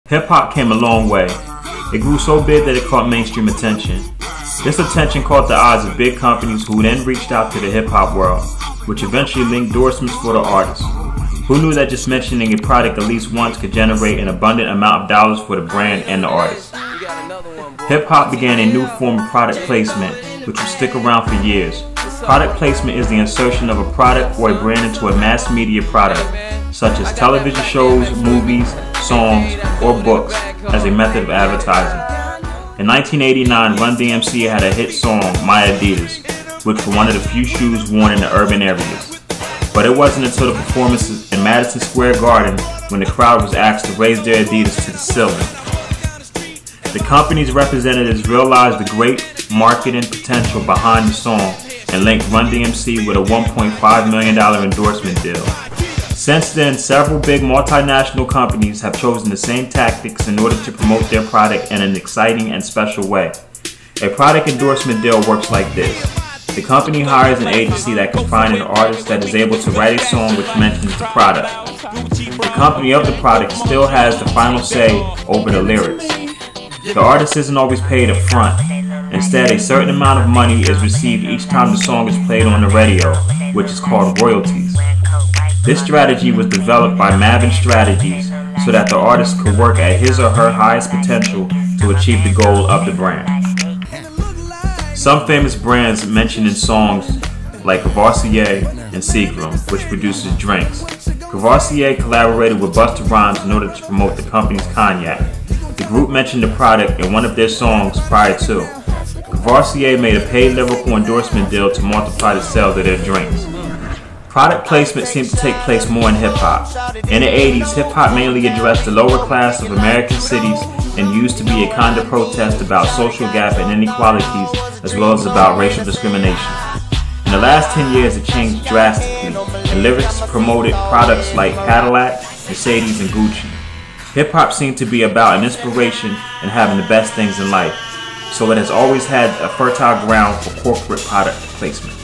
Hip-hop came a long way. It grew so big that it caught mainstream attention. This attention caught the eyes of big companies who then reached out to the hip-hop world, which eventually linked endorsements for the artists. Who knew that just mentioning a product at least once could generate an abundant amount of dollars for the brand and the artist? Hip-hop began a new form of product placement, which will stick around for years. Product placement is the insertion of a product or a brand into a mass media product, such as television shows, movies, songs, or books, as a method of advertising. In 1989, Run DMC had a hit song, My Adidas, which were one of the few shoes worn in the urban areas. But it wasn't until the performances in Madison Square Garden when the crowd was asked to raise their Adidas to the ceiling. The company's representatives realized the great marketing potential behind the song and linked Run DMC with a $1.5 million endorsement deal. Since then, several big multinational companies have chosen the same tactics in order to promote their product in an exciting and special way. A product endorsement deal works like this. The company hires an agency that can find an artist that is able to write a song which mentions the product. The company of the product still has the final say over the lyrics. The artist isn't always paid up front. Instead, a certain amount of money is received each time the song is played on the radio, which is called royalties. This strategy was developed by Maven Strategies so that the artist could work at his or her highest potential to achieve the goal of the brand. Some famous brands mentioned in songs like Courvoisier and Seagram, which produces drinks. Courvoisier collaborated with Busta Rhymes in order to promote the company's cognac. The group mentioned the product in one of their songs prior to. Courvoisier made a paid lyrical endorsement deal to multiply the sales of their drinks. Product placement seemed to take place more in hip-hop. In the 80s, hip-hop mainly addressed the lower class of American cities and used to be a kind of protest about social gap and inequalities as well as about racial discrimination. In the last 10 years, it changed drastically, and lyrics promoted products like Cadillac, Mercedes, and Gucci. Hip-hop seemed to be about an inspiration and having the best things in life, so it has always had a fertile ground for corporate product placement.